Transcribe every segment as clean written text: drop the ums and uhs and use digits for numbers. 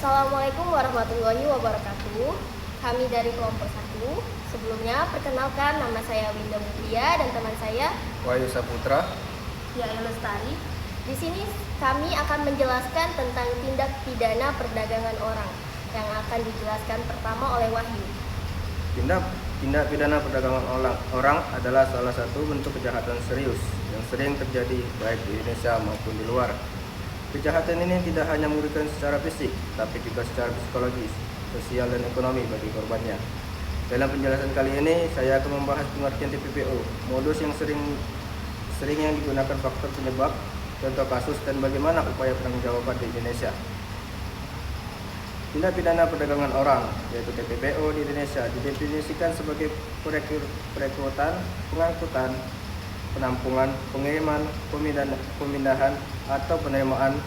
Assalamualaikum warahmatullahi wabarakatuh. Kami dari kelompok 1. Sebelumnya perkenalkan, nama saya Winda Mutia dan teman saya Wahyu Saputra. Yaya Lestari. Di sini kami akan menjelaskan tentang tindak pidana perdagangan orang yang akan dijelaskan pertama oleh Wahyu. Tindak pidana perdagangan orang adalah salah satu bentuk kejahatan serius yang sering terjadi baik di Indonesia maupun di luar. Kejahatan ini tidak hanya merugikan secara fisik, tapi juga secara psikologis, sosial, dan ekonomi bagi korbannya. Dalam penjelasan kali ini, saya akan membahas pengertian TPPO, modus yang sering yang digunakan, faktor penyebab, contoh kasus, dan bagaimana upaya penangguhjawaban di Indonesia. Tindak pidana perdagangan orang, yaitu TPPO di Indonesia, didefinisikan sebagai perekrutan, pengangkutan, penampungan, pengiriman, pemindahan, atau penerimaan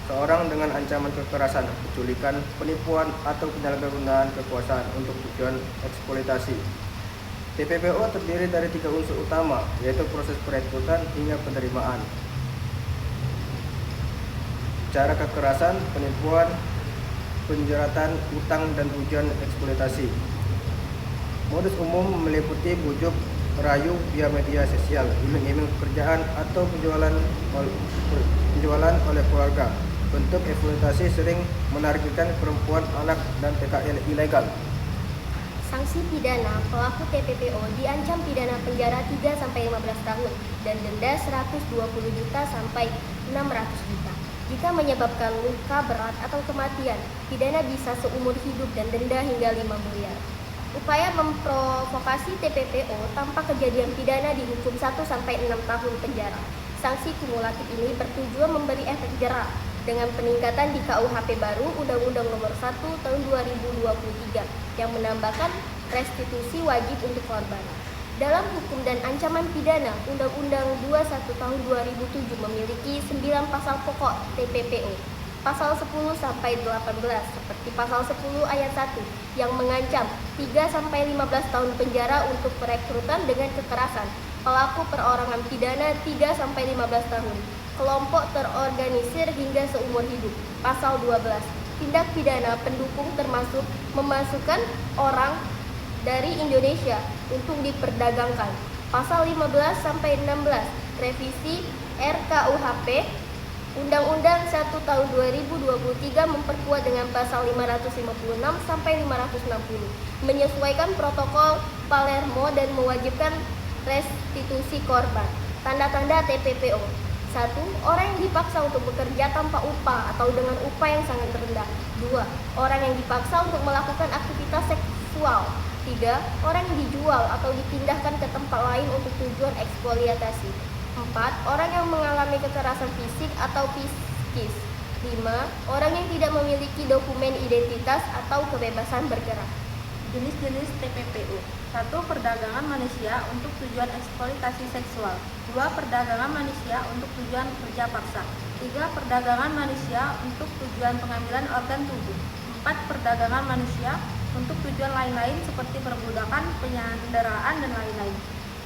seorang dengan ancaman kekerasan, penculikan, penipuan, atau penyalahgunaan kekuasaan untuk tujuan eksploitasi. TPPO terdiri dari 3 unsur utama, yaitu proses perekrutan hingga penerimaan, cara kekerasan, penipuan, penjeratan, utang, dan tujuan eksploitasi. Modus umum meliputi bujuk, rayu via media sosial, iming-iming pekerjaan, atau penjualan oleh keluarga. Bentuk eksploitasi sering menargetkan perempuan, anak, dan PKL ilegal. Sanksi pidana pelaku TPPO diancam pidana penjara 3-15 tahun dan denda 120 juta sampai 600 juta. Jika menyebabkan luka berat atau kematian, pidana bisa seumur hidup dan denda hingga 5 miliar. Upaya memprovokasi TPPO tanpa kejadian pidana dihukum 1-6 tahun penjara. Sanksi kumulatif ini bertujuan memberi efek jera dengan peningkatan di KUHP baru Undang-Undang Nomor 1 Tahun 2023 yang menambahkan restitusi wajib untuk korban. Dalam hukum dan ancaman pidana, Undang-Undang 21 Tahun 2007 memiliki 9 pasal pokok TPPO. Pasal 10-18 seperti pasal 10 ayat 1 yang mengancam 3-15 tahun penjara untuk perekrutan dengan kekerasan, pelaku perorangan pidana 3-15 tahun, kelompok terorganisir hingga seumur hidup. Pasal 12, tindak pidana pendukung termasuk memasukkan orang dari Indonesia untuk diperdagangkan. Pasal 15-16, revisi RKUHP Undang-Undang 1 Tahun 2023 memperkuat dengan pasal 556-560, menyesuaikan protokol Palermo dan mewajibkan restitusi korban. Tanda-tanda TPPO. 1. Orang yang dipaksa untuk bekerja tanpa upah atau dengan upah yang sangat rendah. 2. Orang yang dipaksa untuk melakukan aktivitas seksual. 3. Orang yang dijual atau dipindahkan ke tempat lain untuk tujuan eksploitasi. 4. Orang yang mengalami kekerasan fisik atau psikis. 5. Orang yang tidak memiliki dokumen identitas atau kebebasan bergerak. Jenis-jenis TPPO. 1. Perdagangan manusia untuk tujuan eksploitasi seksual. 2. Perdagangan manusia untuk tujuan kerja paksa. 3. Perdagangan manusia untuk tujuan pengambilan organ tubuh. 4. Perdagangan manusia untuk tujuan lain-lain seperti perbudakan, penyanderaan, dan lain-lain.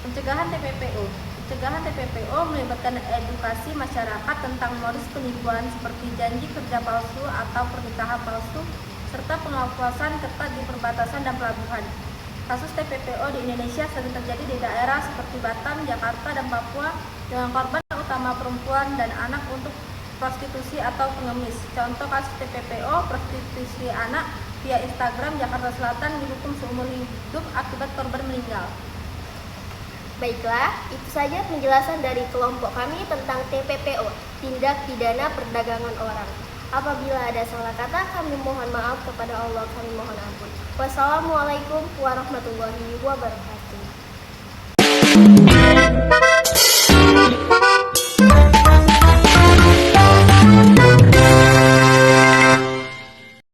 Pencegahan TPPO. Pencegahan TPPO melibatkan edukasi masyarakat tentang modus penipuan seperti janji kerja palsu atau pernikahan palsu, serta pengawasan ketat di perbatasan dan pelabuhan. Kasus TPPO di Indonesia sering terjadi di daerah seperti Batam, Jakarta, dan Papua dengan korban utama perempuan dan anak untuk prostitusi atau pengemis. Contoh kasus TPPO prostitusi anak via Instagram Jakarta Selatan dihukum seumur hidup akibat korban meninggal. Baiklah, itu saja penjelasan dari kelompok kami tentang TPPO, tindak pidana perdagangan orang. Apabila ada salah kata, kami mohon maaf, kepada Allah kami mohon ampun. Wassalamualaikum warahmatullahi wabarakatuh.